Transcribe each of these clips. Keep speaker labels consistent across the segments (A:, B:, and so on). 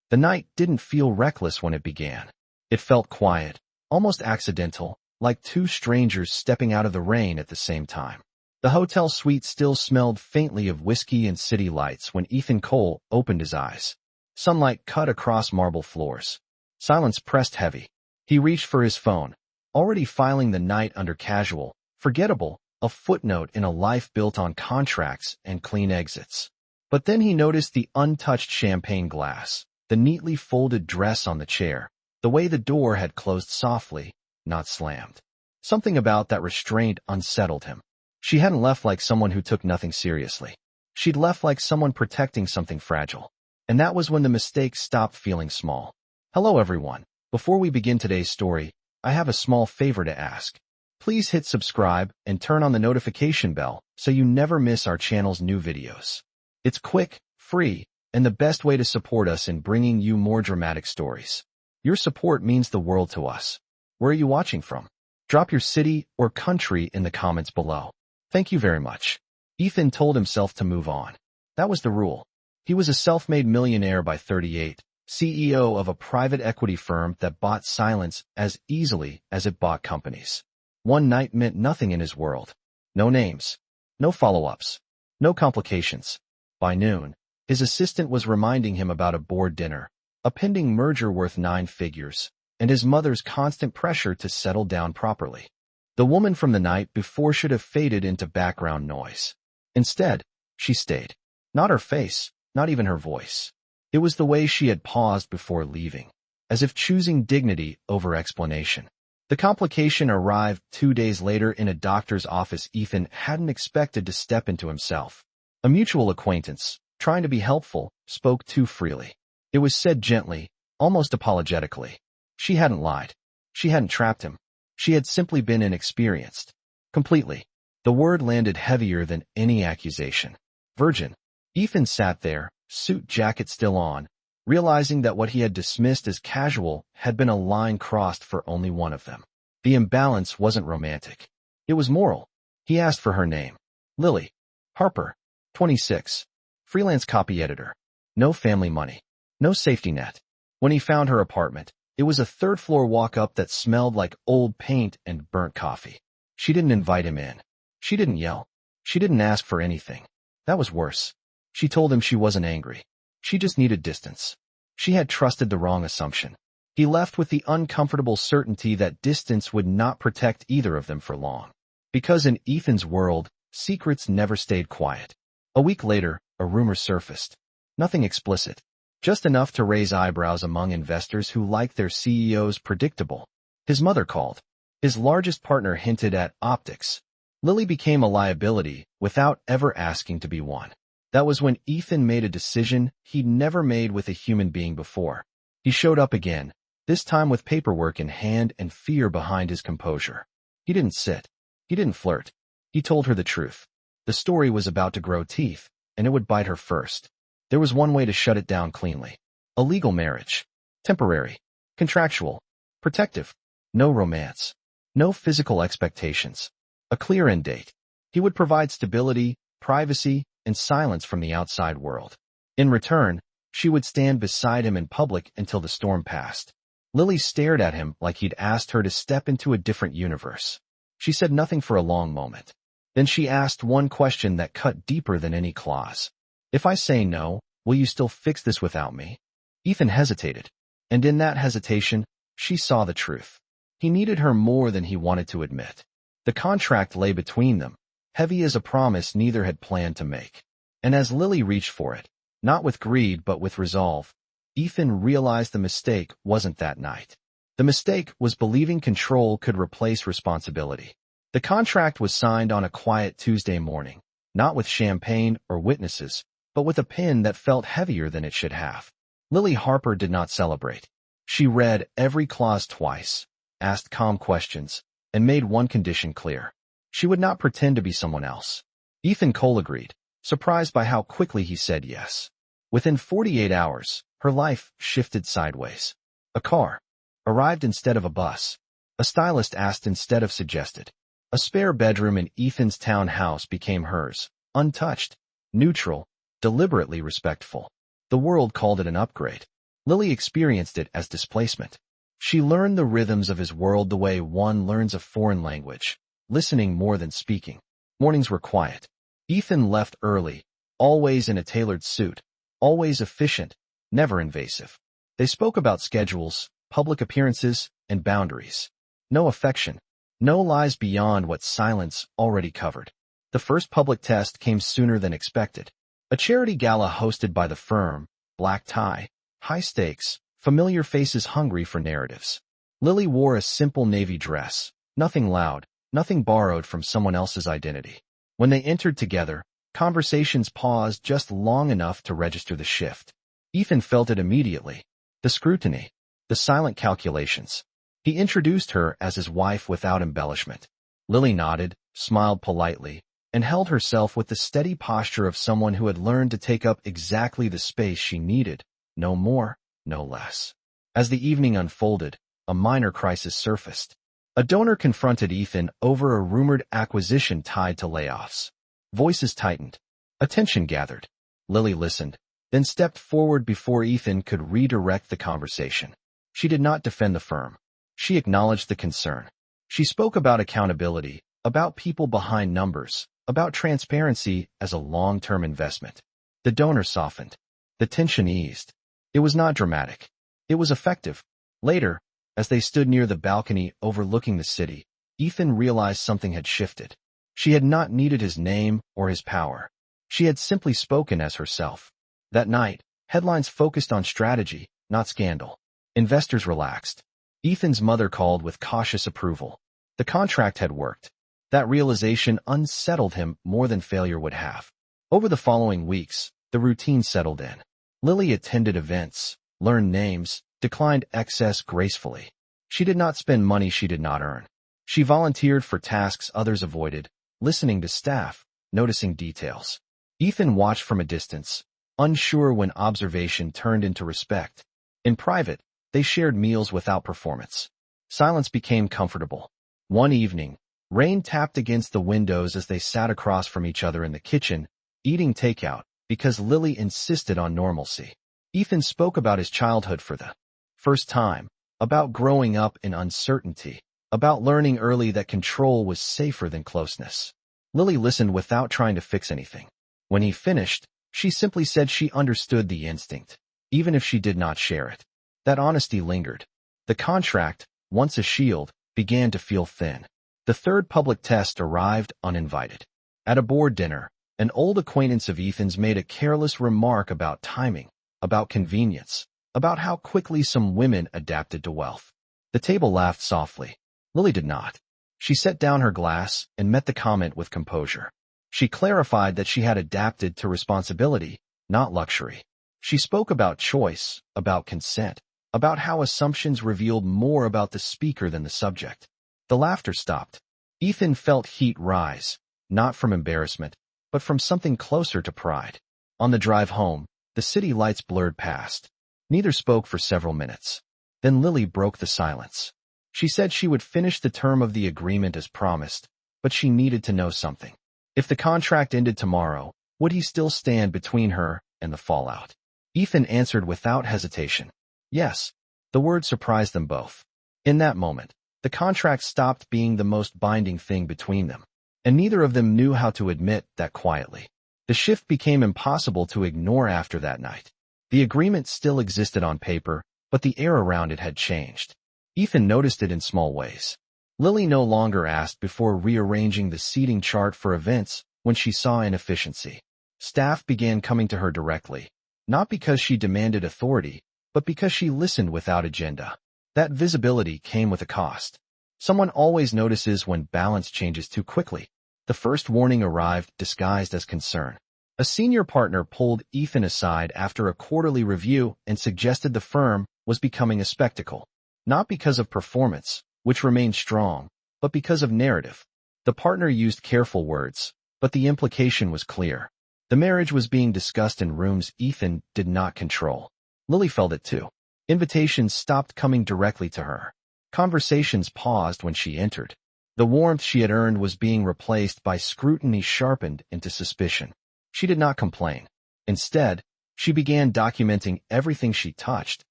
A: The night didn't feel reckless when it began. It felt quiet, almost accidental, like two strangers stepping out of the rain at the same time. The hotel suite still smelled faintly of whiskey and city lights when Ethan Cole opened his eyes. Sunlight cut across marble floors. Silence pressed heavy. He reached for his phone, already filing the night under casual, forgettable, a footnote in a life built on contracts and clean exits. But then he noticed the untouched champagne glass, the neatly folded dress on the chair, the way the door had closed softly, not slammed. Something about that restraint unsettled him. She hadn't left like someone who took nothing seriously. She'd left like someone protecting something fragile. And that was when the mistake stopped feeling small. Hello everyone. Before we begin today's story, I have a small favor to ask. Please hit subscribe and turn on the notification bell so you never miss our channel's new videos. It's quick, free, and the best way to support us in bringing you more dramatic stories. Your support means the world to us. Where are you watching from? Drop your city or country in the comments below. Thank you very much. Ethan told himself to move on. That was the rule. He was a self-made millionaire by 38, CEO of a private equity firm that bought silence as easily as it bought companies. One night meant nothing in his world. No names. No follow-ups. No complications. By noon, his assistant was reminding him about a board dinner, a pending merger worth 9 figures, and his mother's constant pressure to settle down properly. The woman from the night before should have faded into background noise. Instead, she stayed. Not her face, not even her voice. It was the way she had paused before leaving, as if choosing dignity over explanation. The complication arrived 2 days later in a doctor's office Ethan hadn't expected to step into himself. A mutual acquaintance, trying to be helpful, spoke too freely. It was said gently, almost apologetically. She hadn't lied. She hadn't trapped him. She had simply been inexperienced. Completely. The word landed heavier than any accusation. Virgin. Ethan sat there, suit jacket still on, realizing that what he had dismissed as casual had been a line crossed for only one of them. The imbalance wasn't romantic. It was moral. He asked for her name. Lily. Harper. 26. Freelance copy editor. No family money. No safety net. When he found her apartment, it was a third-floor walk-up that smelled like old paint and burnt coffee. She didn't invite him in. She didn't yell. She didn't ask for anything. That was worse. She told him she wasn't angry. She just needed distance. She had trusted the wrong assumption. He left with the uncomfortable certainty that distance would not protect either of them for long. Because in Ethan's world, secrets never stayed quiet. A week later, a rumor surfaced. Nothing explicit. Just enough to raise eyebrows among investors who liked their CEOs predictable. His mother called. His largest partner hinted at optics. Lily became a liability without ever asking to be one. That was when Ethan made a decision he'd never made with a human being before. He showed up again, this time with paperwork in hand and fear behind his composure. He didn't sit. He didn't flirt. He told her the truth. The story was about to grow teeth, and it would bite her first. There was one way to shut it down cleanly. A legal marriage. Temporary. Contractual. Protective. No romance. No physical expectations. A clear end date. He would provide stability, privacy, and silence from the outside world. In return, she would stand beside him in public until the storm passed. Lily stared at him like he'd asked her to step into a different universe. She said nothing for a long moment. Then she asked one question that cut deeper than any clause. If I say no, will you still fix this without me? Ethan hesitated. And in that hesitation, she saw the truth. He needed her more than he wanted to admit. The contract lay between them, heavy as a promise neither had planned to make. And as Lily reached for it, not with greed but with resolve, Ethan realized the mistake wasn't that night. The mistake was believing control could replace responsibility. The contract was signed on a quiet Tuesday morning, not with champagne or witnesses, but with a pen that felt heavier than it should have. Lily Harper did not celebrate. She read every clause twice, asked calm questions, and made one condition clear. She would not pretend to be someone else. Ethan Cole agreed, surprised by how quickly he said yes. Within 48 hours, her life shifted sideways. A car arrived instead of a bus. A stylist asked instead of suggested. A spare bedroom in Ethan's townhouse became hers, untouched, neutral, deliberately respectful. The world called it an upgrade. Lily experienced it as displacement. She learned the rhythms of his world the way one learns a foreign language, listening more than speaking. Mornings were quiet. Ethan left early, always in a tailored suit, always efficient, never invasive. They spoke about schedules, public appearances, and boundaries. No affection, no lies beyond what silence already covered. The first public test came sooner than expected. A charity gala hosted by the firm, black tie, high stakes, familiar faces hungry for narratives. Lily wore a simple navy dress, nothing loud, nothing borrowed from someone else's identity. When they entered together, conversations paused just long enough to register the shift. Ethan felt it immediately. The scrutiny, the silent calculations. He introduced her as his wife without embellishment. Lily nodded, smiled politely, and held herself with the steady posture of someone who had learned to take up exactly the space she needed, no more, no less. As the evening unfolded, a minor crisis surfaced. A donor confronted Ethan over a rumored acquisition tied to layoffs. Voices tightened. Attention gathered. Lily listened, then stepped forward before Ethan could redirect the conversation. She did not defend the firm. She acknowledged the concern. She spoke about accountability, about people behind numbers, about transparency as a long-term investment. The donor softened. The tension eased. It was not dramatic. It was effective. Later, as they stood near the balcony overlooking the city, Ethan realized something had shifted. She had not needed his name or his power. She had simply spoken as herself. That night, headlines focused on strategy, not scandal. Investors relaxed. Ethan's mother called with cautious approval. The contract had worked. That realization unsettled him more than failure would have. Over the following weeks, the routine settled in. Lily attended events, learned names, declined excess gracefully. She did not spend money she did not earn. She volunteered for tasks others avoided, listening to staff, noticing details. Ethan watched from a distance, unsure when observation turned into respect. In private, they shared meals without performance. Silence became comfortable. One evening, rain tapped against the windows as they sat across from each other in the kitchen, eating takeout, because Lily insisted on normalcy. Ethan spoke about his childhood for the first time, about growing up in uncertainty, about learning early that control was safer than closeness. Lily listened without trying to fix anything. When he finished, she simply said she understood the instinct, even if she did not share it. That honesty lingered. The contract, once a shield, began to feel thin. The third public test arrived uninvited. At a board dinner, an old acquaintance of Ethan's made a careless remark about timing, about convenience, about how quickly some women adapted to wealth. The table laughed softly. Lily did not. She set down her glass and met the comment with composure. She clarified that she had adapted to responsibility, not luxury. She spoke about choice, about consent, about how assumptions revealed more about the speaker than the subject. The laughter stopped. Ethan felt heat rise, not from embarrassment, but from something closer to pride. On the drive home, the city lights blurred past. Neither spoke for several minutes. Then Lily broke the silence. She said she would finish the term of the agreement as promised, but she needed to know something. If the contract ended tomorrow, would he still stand between her and the fallout? Ethan answered without hesitation. Yes. The word surprised them both. In that moment, the contract stopped being the most binding thing between them, and neither of them knew how to admit that quietly. The shift became impossible to ignore after that night. The agreement still existed on paper, but the air around it had changed. Ethan noticed it in small ways. Lily no longer asked before rearranging the seating chart for events when she saw inefficiency. Staff began coming to her directly, not because she demanded authority, but because she listened without agenda. That visibility came with a cost. Someone always notices when balance changes too quickly. The first warning arrived disguised as concern. A senior partner pulled Ethan aside after a quarterly review and suggested the firm was becoming a spectacle, not because of performance, which remained strong, but because of narrative. The partner used careful words, but the implication was clear. The marriage was being discussed in rooms Ethan did not control. Lily felt it too. Invitations stopped coming directly to her. Conversations paused when she entered. The warmth she had earned was being replaced by scrutiny sharpened into suspicion. She did not complain. Instead, she began documenting everything she touched,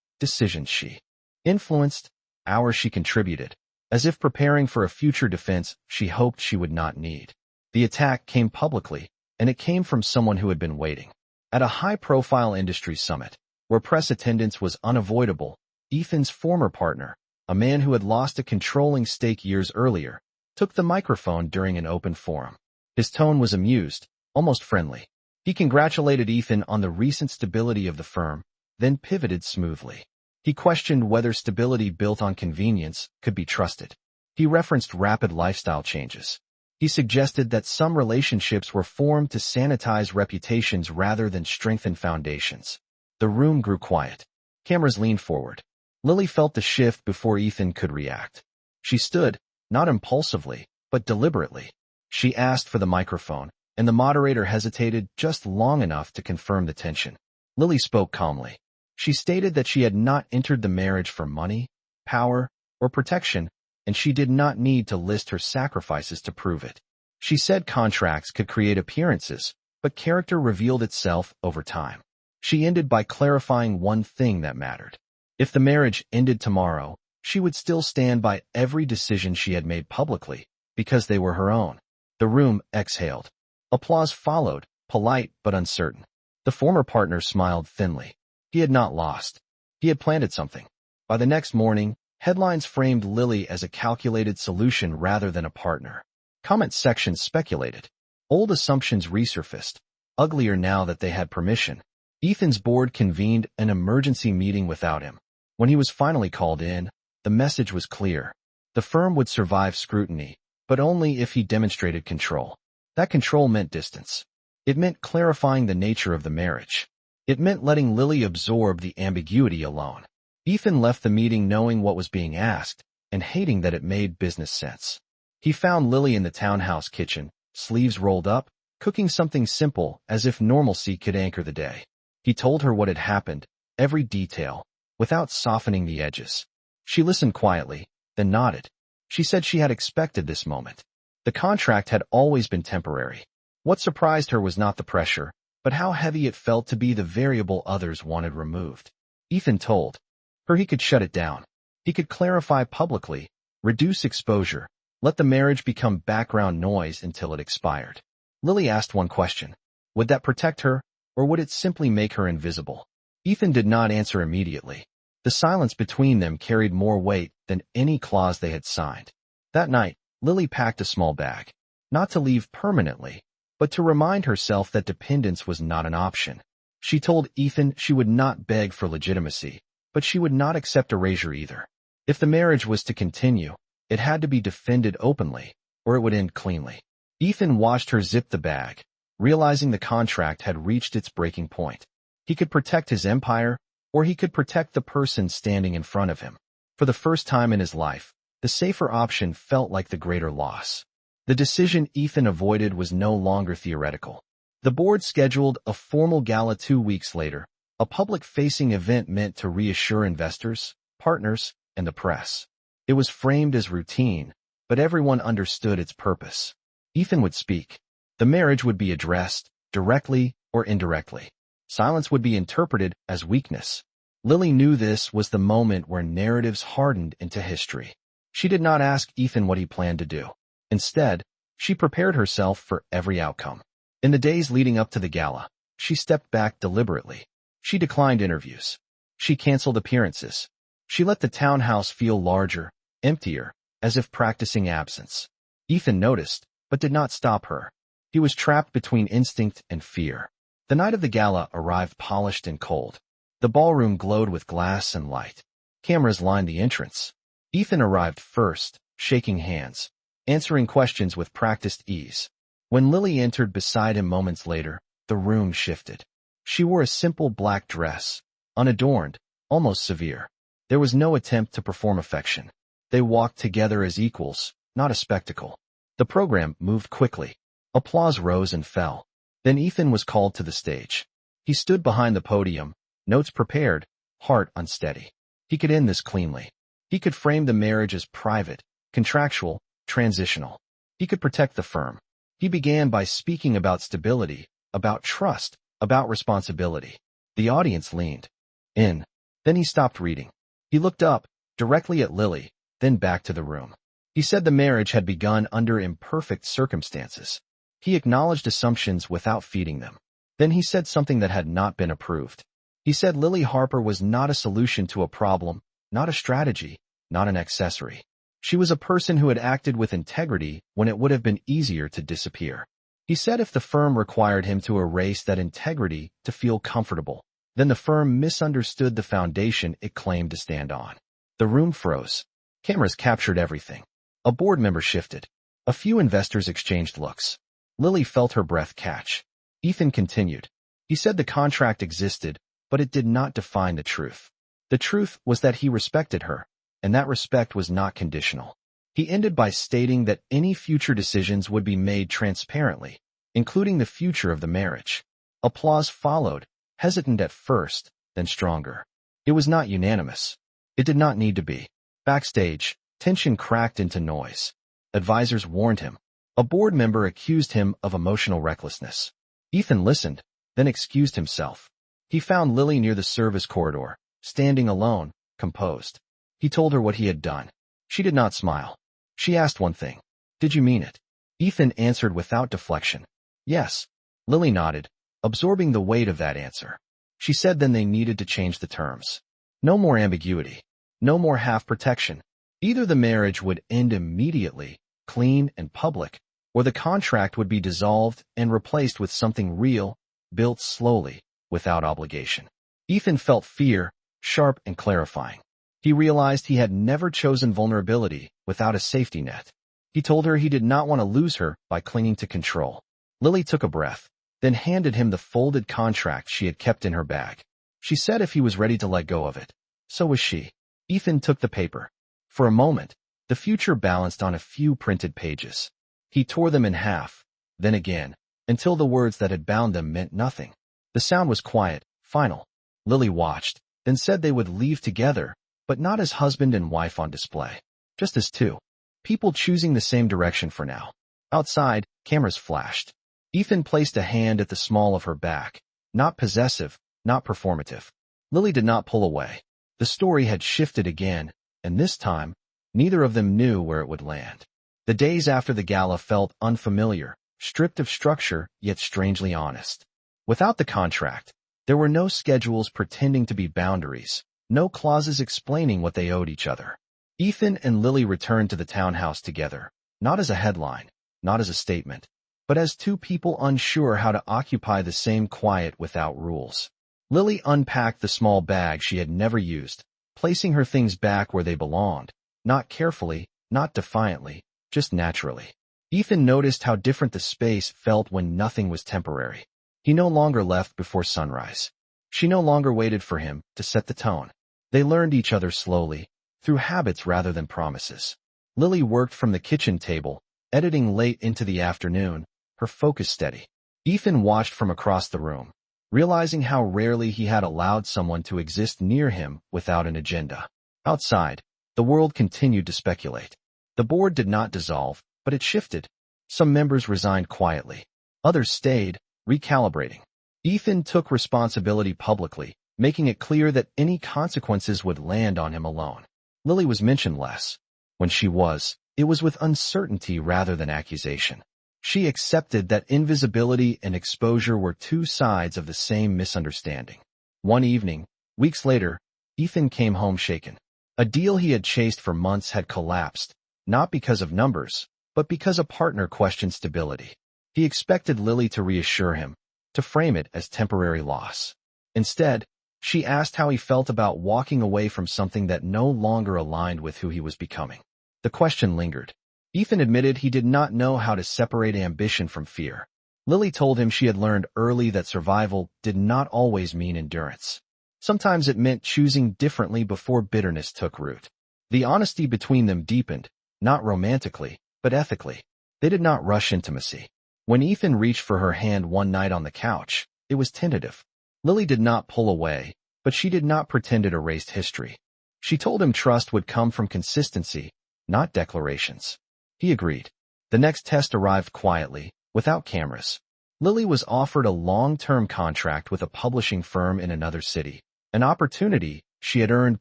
A: decisions she influenced, hours she contributed, as if preparing for a future defense she hoped she would not need. The attack came publicly, and it came from someone who had been waiting. At a high-profile industry summit, where press attendance was unavoidable, Ethan's former partner, a man who had lost a controlling stake years earlier, took the microphone during an open forum. His tone was amused, almost friendly. He congratulated Ethan on the recent stability of the firm, then pivoted smoothly. He questioned whether stability built on convenience could be trusted. He referenced rapid lifestyle changes. He suggested that some relationships were formed to sanitize reputations rather than strengthen foundations. The room grew quiet. Cameras leaned forward. Lily felt the shift before Ethan could react. She stood, not impulsively, but deliberately. She asked for the microphone, and the moderator hesitated just long enough to confirm the tension. Lily spoke calmly. She stated that she had not entered the marriage for money, power, or protection, and she did not need to list her sacrifices to prove it. She said contracts could create appearances, but character revealed itself over time. She ended by clarifying one thing that mattered. If the marriage ended tomorrow, she would still stand by every decision she had made publicly, because they were her own. The room exhaled. Applause followed, polite but uncertain. The former partner smiled thinly. He had not lost. He had planted something. By the next morning, headlines framed Lily as a calculated solution rather than a partner. Comment sections speculated. Old assumptions resurfaced, uglier now that they had permission. Ethan's board convened an emergency meeting without him. When he was finally called in, the message was clear. The firm would survive scrutiny, but only if he demonstrated control. That control meant distance. It meant clarifying the nature of the marriage. It meant letting Lily absorb the ambiguity alone. Ethan left the meeting knowing what was being asked and hating that it made business sense. He found Lily in the townhouse kitchen, sleeves rolled up, cooking something simple as if normalcy could anchor the day. He told her what had happened, every detail, without softening the edges. She listened quietly, then nodded. She said she had expected this moment. The contract had always been temporary. What surprised her was not the pressure, but how heavy it felt to be the variable others wanted removed. Ethan told her he could shut it down. He could clarify publicly, reduce exposure, let the marriage become background noise until it expired. Lily asked one question. Would that protect her, or would it simply make her invisible? Ethan did not answer immediately. The silence between them carried more weight than any clause they had signed. That night, Lily packed a small bag, not to leave permanently, but to remind herself that dependence was not an option. She told Ethan she would not beg for legitimacy, but she would not accept erasure either. If the marriage was to continue, it had to be defended openly, or it would end cleanly. Ethan watched her zip the bag, realizing the contract had reached its breaking point. He could protect his empire, or he could protect the person standing in front of him. For the first time in his life, the safer option felt like the greater loss. The decision Ethan avoided was no longer theoretical. The board scheduled a formal gala 2 weeks later, a public-facing event meant to reassure investors, partners, and the press. It was framed as routine, but everyone understood its purpose. Ethan would speak. The marriage would be addressed, directly or indirectly. Silence would be interpreted as weakness. Lily knew this was the moment where narratives hardened into history. She did not ask Ethan what he planned to do. Instead, she prepared herself for every outcome. In the days leading up to the gala, she stepped back deliberately. She declined interviews. She canceled appearances. She let the townhouse feel larger, emptier, as if practicing absence. Ethan noticed, but did not stop her. He was trapped between instinct and fear. The night of the gala arrived polished and cold. The ballroom glowed with glass and light. Cameras lined the entrance. Ethan arrived first, shaking hands, answering questions with practiced ease. When Lily entered beside him moments later, the room shifted. She wore a simple black dress, unadorned, almost severe. There was no attempt to perform affection. They walked together as equals, not a spectacle. The program moved quickly. Applause rose and fell. Then Ethan was called to the stage. He stood behind the podium, notes prepared, heart unsteady. He could end this cleanly. He could frame the marriage as private, contractual, transitional. He could protect the firm. He began by speaking about stability, about trust, about responsibility. The audience leaned in. Then he stopped reading. He looked up, directly at Lily, then back to the room. He said the marriage had begun under imperfect circumstances. He acknowledged assumptions without feeding them. Then he said something that had not been approved. He said Lily Harper was not a solution to a problem, not a strategy, not an accessory. She was a person who had acted with integrity when it would have been easier to disappear. He said if the firm required him to erase that integrity to feel comfortable, then the firm misunderstood the foundation it claimed to stand on. The room froze. Cameras captured everything. A board member shifted. A few investors exchanged looks. Lily felt her breath catch. Ethan continued. He said the contract existed, but it did not define the truth. The truth was that he respected her, and that respect was not conditional. He ended by stating that any future decisions would be made transparently, including the future of the marriage. Applause followed, hesitant at first, then stronger. It was not unanimous. It did not need to be. Backstage, tension cracked into noise. Advisors warned him. A board member accused him of emotional recklessness. Ethan listened, then excused himself. He found Lily near the service corridor, standing alone, composed. He told her what he had done. She did not smile. She asked one thing. Did you mean it? Ethan answered without deflection. Yes. Lily nodded, absorbing the weight of that answer. She said then they needed to change the terms. No more ambiguity. No more half protection. Either the marriage would end immediately, clean and public, or the contract would be dissolved and replaced with something real, built slowly, without obligation. Ethan felt fear, sharp and clarifying. He realized he had never chosen vulnerability without a safety net. He told her he did not want to lose her by clinging to control. Lily took a breath, then handed him the folded contract she had kept in her bag. She said if he was ready to let go of it. So was she. Ethan took the paper. For a moment, the future balanced on a few printed pages. He tore them in half, then again, until the words that had bound them meant nothing. The sound was quiet, final. Lily watched, then said they would leave together, but not as husband and wife on display. Just as two. People choosing the same direction for now. Outside, cameras flashed. Ethan placed a hand at the small of her back. Not possessive, not performative. Lily did not pull away. The story had shifted again, and this time, neither of them knew where it would land. The days after the gala felt unfamiliar, stripped of structure, yet strangely honest. Without the contract, there were no schedules pretending to be boundaries, no clauses explaining what they owed each other. Ethan and Lily returned to the townhouse together, not as a headline, not as a statement, but as two people unsure how to occupy the same quiet without rules. Lily unpacked the small bag she had never used, placing her things back where they belonged, not carefully, not defiantly, just naturally. Ethan noticed how different the space felt when nothing was temporary. He no longer left before sunrise. She no longer waited for him to set the tone. They learned each other slowly, through habits rather than promises. Lily worked from the kitchen table, editing late into the afternoon, her focus steady. Ethan watched from across the room, realizing how rarely he had allowed someone to exist near him without an agenda. Outside, the world continued to speculate. The board did not dissolve, but it shifted. Some members resigned quietly. Others stayed, recalibrating. Ethan took responsibility publicly, making it clear that any consequences would land on him alone. Lily was mentioned less. When she was, it was with uncertainty rather than accusation. She accepted that invisibility and exposure were two sides of the same misunderstanding. One evening, weeks later, Ethan came home shaken. A deal he had chased for months had collapsed, not because of numbers, but because a partner questioned stability. He expected Lily to reassure him, to frame it as temporary loss. Instead, she asked how he felt about walking away from something that no longer aligned with who he was becoming. The question lingered. Ethan admitted he did not know how to separate ambition from fear. Lily told him she had learned early that survival did not always mean endurance. Sometimes it meant choosing differently before bitterness took root. The honesty between them deepened, not romantically, but ethically. They did not rush intimacy. When Ethan reached for her hand one night on the couch, it was tentative. Lily did not pull away, but she did not pretend it erased history. She told him trust would come from consistency, not declarations. He agreed. The next test arrived quietly, without cameras. Lily was offered a long-term contract with a publishing firm in another city, an opportunity she had earned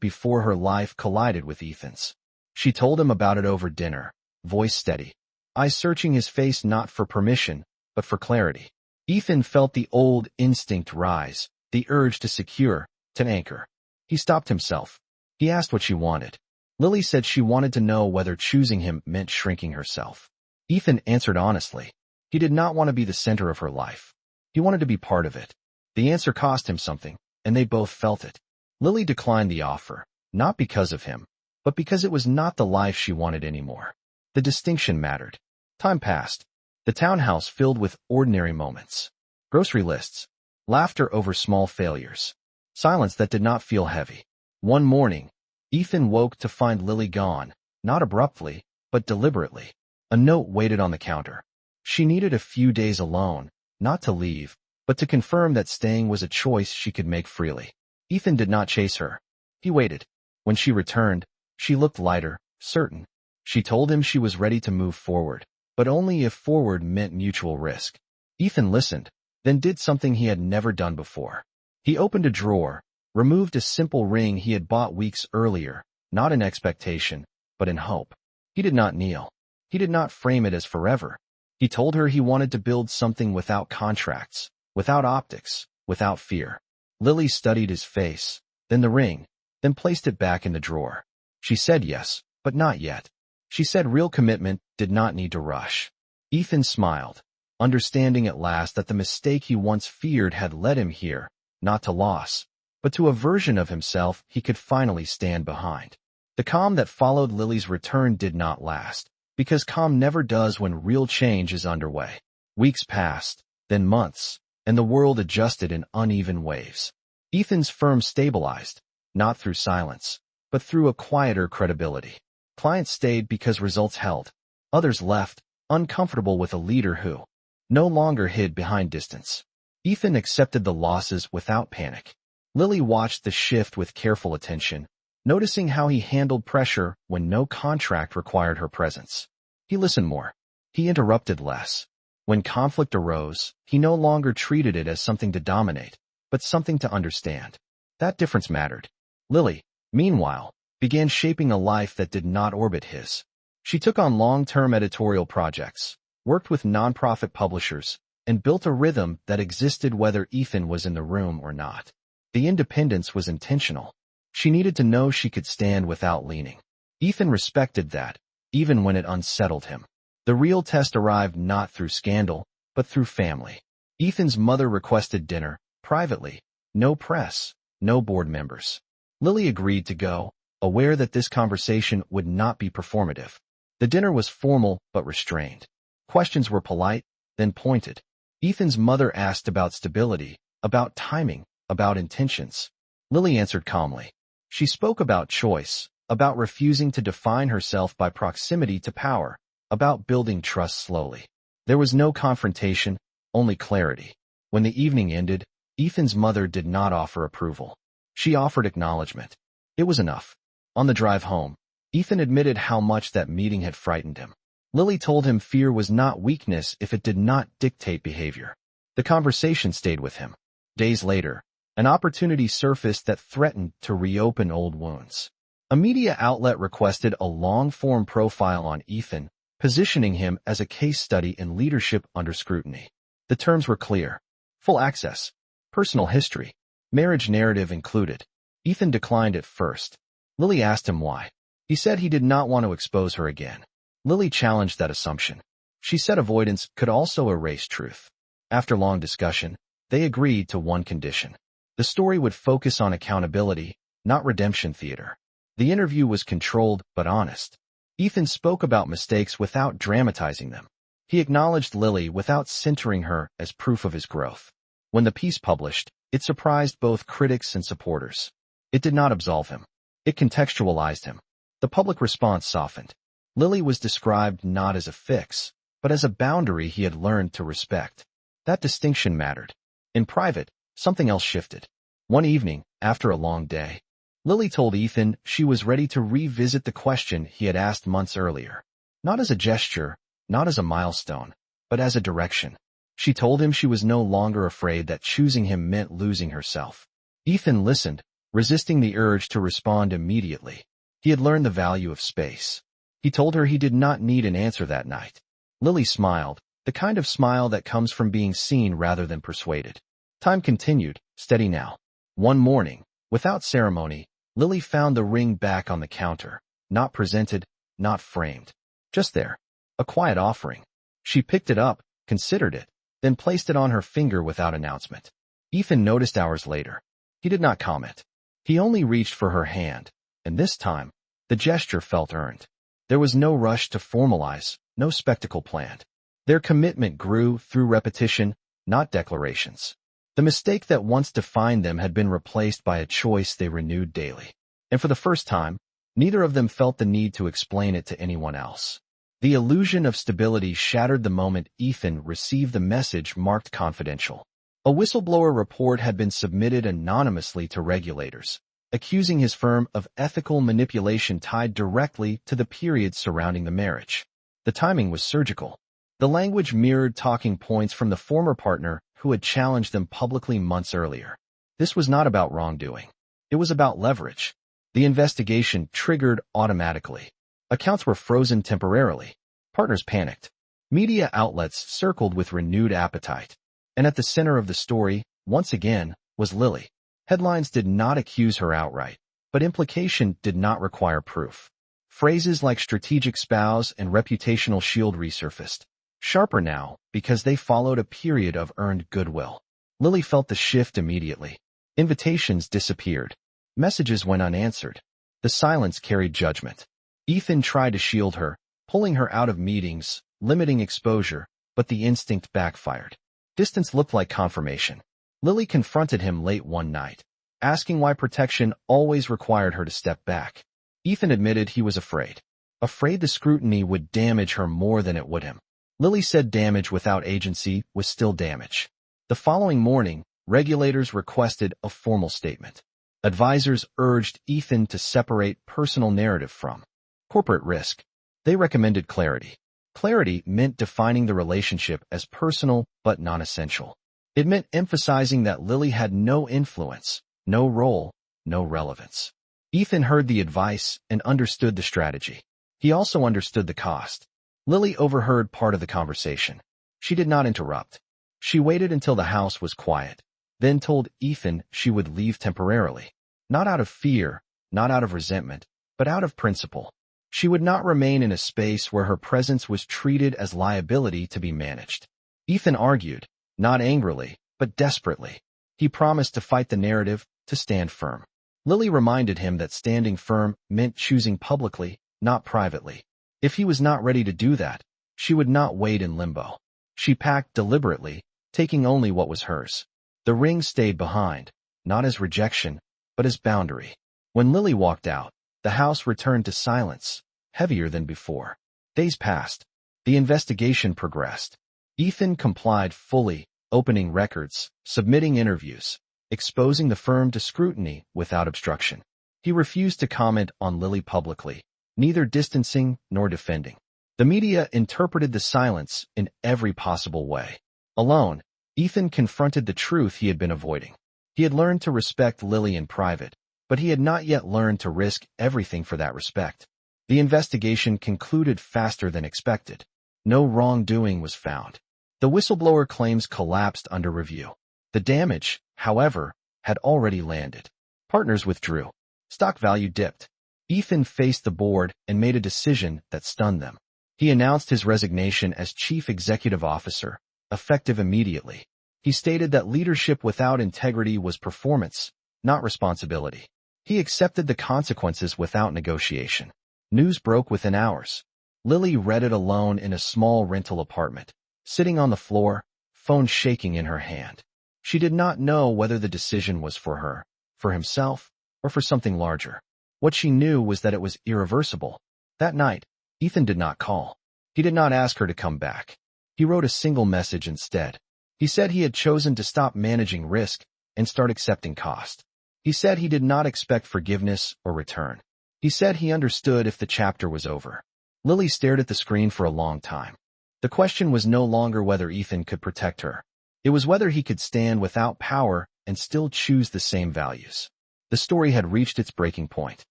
A: before her life collided with Ethan's. She told him about it over dinner, voice steady, eyes searching his face not for permission, but for clarity. Ethan felt the old instinct rise, the urge to secure, to anchor. He stopped himself. He asked what she wanted. Lily said she wanted to know whether choosing him meant shrinking herself. Ethan answered honestly. He did not want to be the center of her life. He wanted to be part of it. The answer cost him something, and they both felt it. Lily declined the offer, not because of him, but because it was not the life she wanted anymore. The distinction mattered. Time passed. The townhouse filled with ordinary moments. Grocery lists. Laughter over small failures. Silence that did not feel heavy. One morning, Ethan woke to find Lily gone, not abruptly, but deliberately. A note waited on the counter. She needed a few days alone, not to leave, but to confirm that staying was a choice she could make freely. Ethan did not chase her. He waited. When she returned, she looked lighter, certain. She told him she was ready to move forward, but only if forward meant mutual risk. Ethan listened, then did something he had never done before. He opened a drawer, removed a simple ring he had bought weeks earlier, not in expectation, but in hope. He did not kneel. He did not frame it as forever. He told her he wanted to build something without contracts, without optics, without fear. Lily studied his face, then the ring, then placed it back in the drawer. She said yes, but not yet. She said real commitment did not need to rush. Ethan smiled, understanding at last that the mistake he once feared had led him here, not to loss, but to a version of himself he could finally stand behind. The calm that followed Lily's return did not last, because calm never does when real change is underway. Weeks passed, then months, and the world adjusted in uneven waves. Ethan's firm stabilized, not through silence, but through a quieter credibility. Clients stayed because results held. Others left, uncomfortable with a leader who no longer hid behind distance. Ethan accepted the losses without panic. Lily watched the shift with careful attention, noticing how he handled pressure when no contract required her presence. He listened more. He interrupted less. When conflict arose, he no longer treated it as something to dominate, but something to understand. That difference mattered. Lily, meanwhile, began shaping a life that did not orbit his. She took on long-term editorial projects, worked with nonprofit publishers, and built a rhythm that existed whether Ethan was in the room or not. The independence was intentional. She needed to know she could stand without leaning. Ethan respected that, even when it unsettled him. The real test arrived not through scandal, but through family. Ethan's mother requested dinner, privately. No press, no board members. Lily agreed to go, aware that this conversation would not be performative. The dinner was formal but restrained. Questions were polite, then pointed. Ethan's mother asked about stability, about timing, about intentions. Lily answered calmly. She spoke about choice, about refusing to define herself by proximity to power, about building trust slowly. There was no confrontation, only clarity. When the evening ended, Ethan's mother did not offer approval. She offered acknowledgement. It was enough. On the drive home, Ethan admitted how much that meeting had frightened him. Lily told him fear was not weakness if it did not dictate behavior. The conversation stayed with him. Days later, an opportunity surfaced that threatened to reopen old wounds. A media outlet requested a long-form profile on Ethan, positioning him as a case study in leadership under scrutiny. The terms were clear. Full access. Personal history. Marriage narrative included. Ethan declined at first. Lily asked him why. He said he did not want to expose her again. Lily challenged that assumption. She said avoidance could also erase truth. After long discussion, they agreed to one condition. The story would focus on accountability, not redemption theater. The interview was controlled but honest. Ethan spoke about mistakes without dramatizing them. He acknowledged Lily without centering her as proof of his growth. When the piece published, it surprised both critics and supporters. It did not absolve him. It contextualized him. The public response softened. Lily was described not as a fix, but as a boundary he had learned to respect. That distinction mattered. In private, something else shifted. One evening, after a long day, Lily told Ethan she was ready to revisit the question he had asked months earlier. Not as a gesture, not as a milestone, but as a direction. She told him she was no longer afraid that choosing him meant losing herself. Ethan listened, resisting the urge to respond immediately. He had learned the value of space. He told her he did not need an answer that night. Lily smiled, the kind of smile that comes from being seen rather than persuaded. Time continued, steady now. One morning, without ceremony, Lily found the ring back on the counter, not presented, not framed. Just there. A quiet offering. She picked it up, considered it, then placed it on her finger without announcement. Ethan noticed hours later. He did not comment. He only reached for her hand, and this time, the gesture felt earned. There was no rush to formalize, no spectacle planned. Their commitment grew through repetition, not declarations. The mistake that once defined them had been replaced by a choice they renewed daily. And for the first time, neither of them felt the need to explain it to anyone else. The illusion of stability shattered the moment Ethan received the message marked confidential. A whistleblower report had been submitted anonymously to regulators, accusing his firm of ethical manipulation tied directly to the period surrounding the marriage. The timing was surgical. The language mirrored talking points from the former partner who had challenged them publicly months earlier. This was not about wrongdoing. It was about leverage. The investigation triggered automatically. Accounts were frozen temporarily. Partners panicked. Media outlets circled with renewed appetite. And at the center of the story, once again, was Lily. Headlines did not accuse her outright, but implication did not require proof. Phrases like strategic spouse and reputational shield resurfaced, sharper now because they followed a period of earned goodwill. Lily felt the shift immediately. Invitations disappeared. Messages went unanswered. The silence carried judgment. Ethan tried to shield her, pulling her out of meetings, limiting exposure, but the instinct backfired. Distance looked like confirmation. Lily confronted him late one night, asking why protection always required her to step back. Ethan admitted he was afraid. Afraid the scrutiny would damage her more than it would him. Lily said damage without agency was still damage. The following morning, regulators requested a formal statement. Advisors urged Ethan to separate personal narrative from corporate risk. They recommended clarity. Clarity meant defining the relationship as personal but non-essential. It meant emphasizing that Lily had no influence, no role, no relevance. Ethan heard the advice and understood the strategy. He also understood the cost. Lily overheard part of the conversation. She did not interrupt. She waited until the house was quiet, then told Ethan she would leave temporarily. Not out of fear, not out of resentment, but out of principle. She would not remain in a space where her presence was treated as liability to be managed. Ethan argued, not angrily, but desperately. He promised to fight the narrative, to stand firm. Lily reminded him that standing firm meant choosing publicly, not privately. If he was not ready to do that, she would not wait in limbo. She packed deliberately, taking only what was hers. The ring stayed behind, not as rejection, but as boundary. When Lily walked out, the house returned to silence, heavier than before. Days passed. The investigation progressed. Ethan complied fully, opening records, submitting interviews, exposing the firm to scrutiny without obstruction. He refused to comment on Lily publicly, neither distancing nor defending. The media interpreted the silence in every possible way. Alone, Ethan confronted the truth he had been avoiding. He had learned to respect Lily in private, but he had not yet learned to risk everything for that respect. The investigation concluded faster than expected. No wrongdoing was found. The whistleblower claims collapsed under review. The damage, however, had already landed. Partners withdrew. Stock value dipped. Ethan faced the board and made a decision that stunned them. He announced his resignation as chief executive officer, effective immediately. He stated that leadership without integrity was performance, not responsibility. He accepted the consequences without negotiation. News broke within hours. Lily read it alone in a small rental apartment, sitting on the floor, phone shaking in her hand. She did not know whether the decision was for her, for himself, or for something larger. What she knew was that it was irreversible. That night, Ethan did not call. He did not ask her to come back. He wrote a single message instead. He said he had chosen to stop managing risk and start accepting cost. He said he did not expect forgiveness or return. He said he understood if the chapter was over. Lily stared at the screen for a long time. The question was no longer whether Ethan could protect her. It was whether he could stand without power and still choose the same values. The story had reached its breaking point.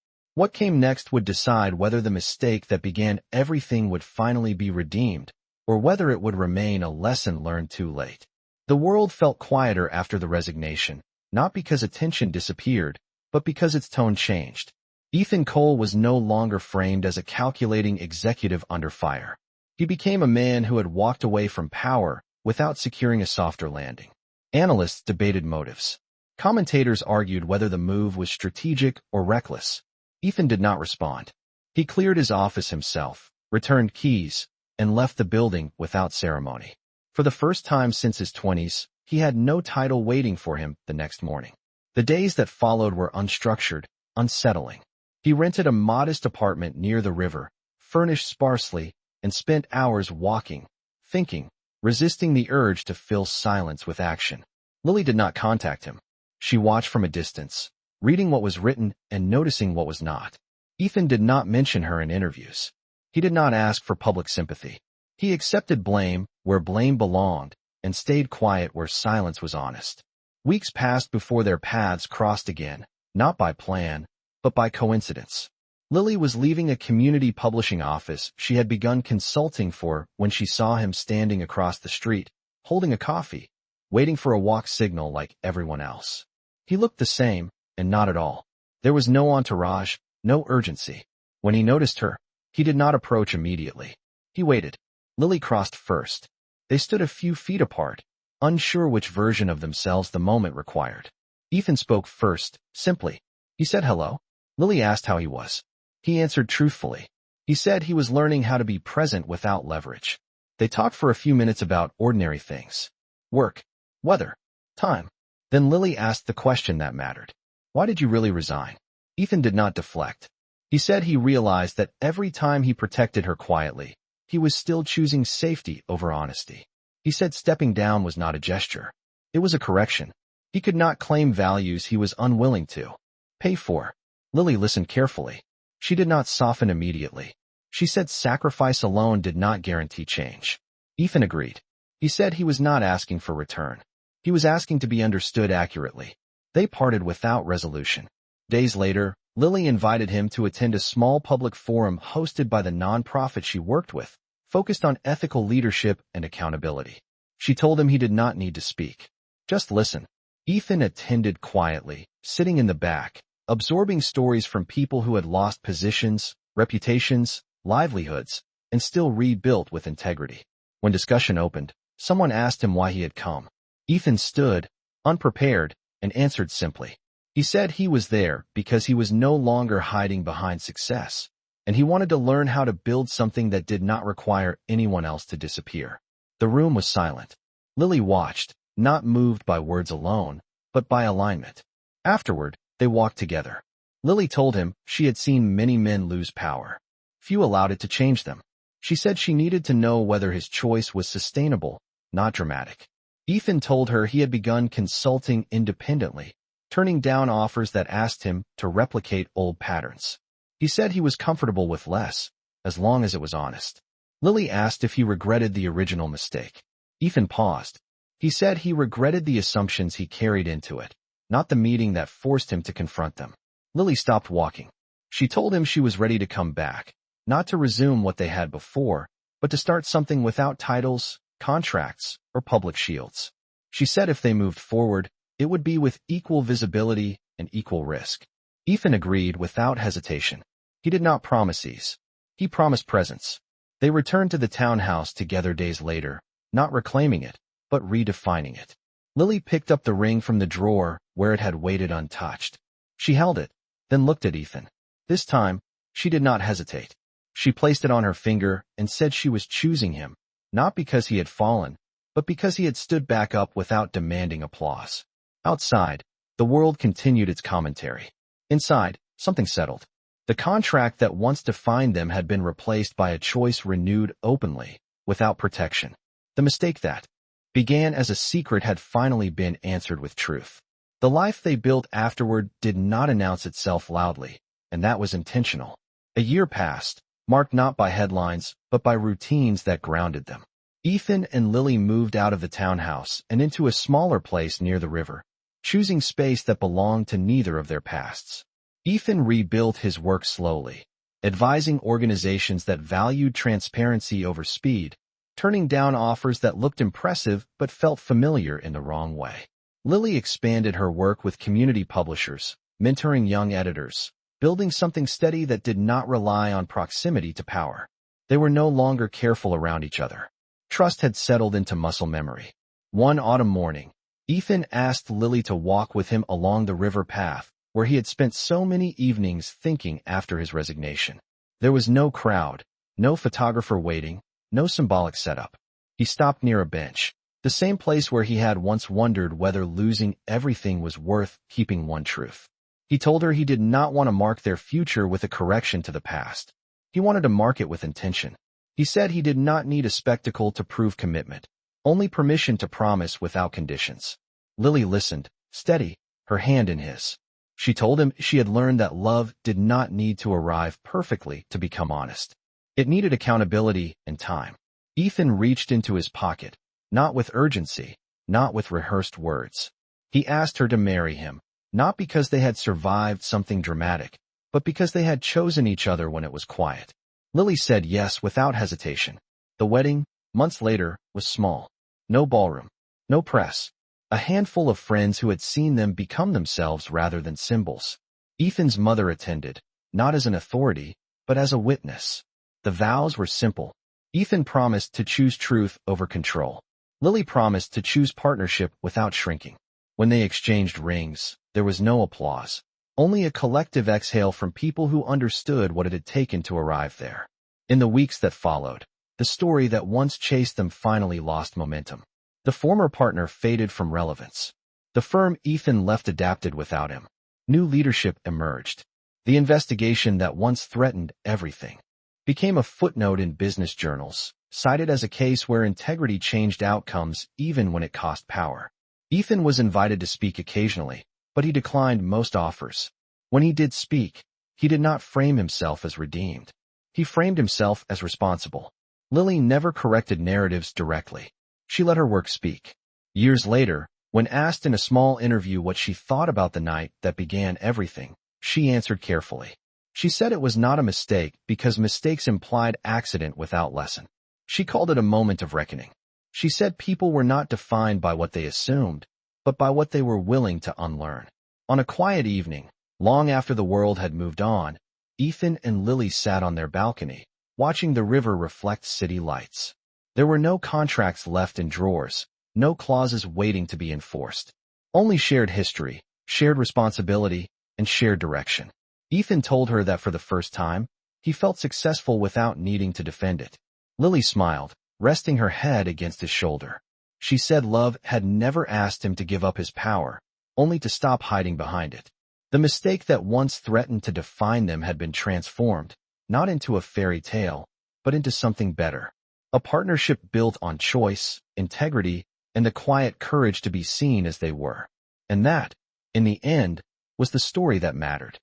A: What came next would decide whether the mistake that began everything would finally be redeemed, or whether it would remain a lesson learned too late. The world felt quieter after the resignation, not because attention disappeared, but because its tone changed. Ethan Cole was no longer framed as a calculating executive under fire. He became a man who had walked away from power without securing a softer landing. Analysts debated motives. Commentators argued whether the move was strategic or reckless. Ethan did not respond. He cleared his office himself, returned keys, and left the building without ceremony. For the first time since his 20s, he had no title waiting for him the next morning. The days that followed were unstructured, unsettling. He rented a modest apartment near the river, furnished sparsely, and spent hours walking, thinking, resisting the urge to fill silence with action. Lily did not contact him. She watched from a distance, reading what was written and noticing what was not. Ethan did not mention her in interviews. He did not ask for public sympathy. He accepted blame where blame belonged and stayed quiet where silence was honest. Weeks passed before their paths crossed again, not by plan, but by coincidence. Lily was leaving a community publishing office she had begun consulting for when she saw him standing across the street, holding a coffee, waiting for a walk signal like everyone else. He looked the same, and not at all. There was no entourage, no urgency. When he noticed her, he did not approach immediately. He waited. Lily crossed first. They stood a few feet apart, unsure which version of themselves the moment required. Ethan spoke first, simply. He said hello. Lily asked how he was. He answered truthfully. He said he was learning how to be present without leverage. They talked for a few minutes about ordinary things. Work, weather, time. Then Lily asked the question that mattered. Why did you really resign? Ethan did not deflect. He said he realized that every time he protected her quietly, he was still choosing safety over honesty. He said stepping down was not a gesture. It was a correction. He could not claim values he was unwilling to pay for. Lily listened carefully. She did not soften immediately. She said sacrifice alone did not guarantee change. Ethan agreed. He said he was not asking for return. He was asking to be understood accurately. They parted without resolution. Days later, Lily invited him to attend a small public forum hosted by the nonprofit she worked with, focused on ethical leadership and accountability. She told him he did not need to speak. Just listen. Ethan attended quietly, sitting in the back, absorbing stories from people who had lost positions, reputations, livelihoods, and still rebuilt with integrity. When discussion opened, someone asked him why he had come. Ethan stood, unprepared, and answered simply. He said he was there because he was no longer hiding behind success, and he wanted to learn how to build something that did not require anyone else to disappear. The room was silent. Lily watched, not moved by words alone, but by alignment. Afterward, they walked together. Lily told him she had seen many men lose power. Few allowed it to change them. She said she needed to know whether his choice was sustainable, not dramatic. Ethan told her he had begun consulting independently, turning down offers that asked him to replicate old patterns. He said he was comfortable with less, as long as it was honest. Lily asked if he regretted the original mistake. Ethan paused. He said he regretted the assumptions he carried into it, not the meeting that forced him to confront them. Lily stopped walking. She told him she was ready to come back, not to resume what they had before, but to start something without titles, contracts, or public shields. She said if they moved forward, it would be with equal visibility and equal risk. Ethan agreed without hesitation. He did not promise ease. He promised presence. They returned to the townhouse together days later, not reclaiming it, but redefining it. Lily picked up the ring from the drawer where it had waited untouched. She held it, then looked at Ethan. This time, she did not hesitate. She placed it on her finger and said she was choosing him, not because he had fallen, but because he had stood back up without demanding applause. Outside, the world continued its commentary. Inside, something settled. The contract that once defined them had been replaced by a choice renewed openly, without protection. The mistake that began as a secret had finally been answered with truth. The life they built afterward did not announce itself loudly, and that was intentional. A year passed, marked not by headlines, but by routines that grounded them. Ethan and Lily moved out of the townhouse and into a smaller place near the river. choosing space that belonged to neither of their pasts. Ethan rebuilt his work slowly, advising organizations that valued transparency over speed, turning down offers that looked impressive but felt familiar in the wrong way. Lily expanded her work with community publishers, mentoring young editors, building something steady that did not rely on proximity to power. They were no longer careful around each other. Trust had settled into muscle memory. One autumn morning, Ethan asked Lily to walk with him along the river path, where he had spent so many evenings thinking after his resignation. There was no crowd, no photographer waiting, no symbolic setup. He stopped near a bench, the same place where he had once wondered whether losing everything was worth keeping one truth. He told her he did not want to mark their future with a correction to the past. He wanted to mark it with intention. He said he did not need a spectacle to prove commitment, only permission to promise without conditions. Lily listened, steady, her hand in his. She told him she had learned that love did not need to arrive perfectly to become honest. It needed accountability and time. Ethan reached into his pocket, not with urgency, not with rehearsed words. He asked her to marry him, not because they had survived something dramatic, but because they had chosen each other when it was quiet. Lily said yes without hesitation. The wedding, months later, was small. No ballroom, no press. A handful of friends who had seen them become themselves rather than symbols. Ethan's mother attended, not as an authority, but as a witness. The vows were simple. Ethan promised to choose truth over control. Lily promised to choose partnership without shrinking. When they exchanged rings, there was no applause, only a collective exhale from people who understood what it had taken to arrive there. In the weeks that followed, the story that once chased them finally lost momentum. The former partner faded from relevance. The firm Ethan left adapted without him. New leadership emerged. The investigation that once threatened everything became a footnote in business journals, cited as a case where integrity changed outcomes even when it cost power. Ethan was invited to speak occasionally, but he declined most offers. When he did speak, he did not frame himself as redeemed. He framed himself as responsible. Lily never corrected narratives directly. She let her work speak. Years later, when asked in a small interview what she thought about the night that began everything, she answered carefully. She said it was not a mistake because mistakes implied accident without lesson. She called it a moment of reckoning. She said people were not defined by what they assumed, but by what they were willing to unlearn. On a quiet evening, long after the world had moved on, Ethan and Lily sat on their balcony, watching the river reflect city lights. There were no contracts left in drawers, no clauses waiting to be enforced. Only shared history, shared responsibility, and shared direction. Ethan told her that for the first time, he felt successful without needing to defend it. Lily smiled, resting her head against his shoulder. She said love had never asked him to give up his power, only to stop hiding behind it. The mistake that once threatened to define them had been transformed, not into a fairy tale, but into something better. A partnership built on choice, integrity, and the quiet courage to be seen as they were. And that, in the end, was the story that mattered.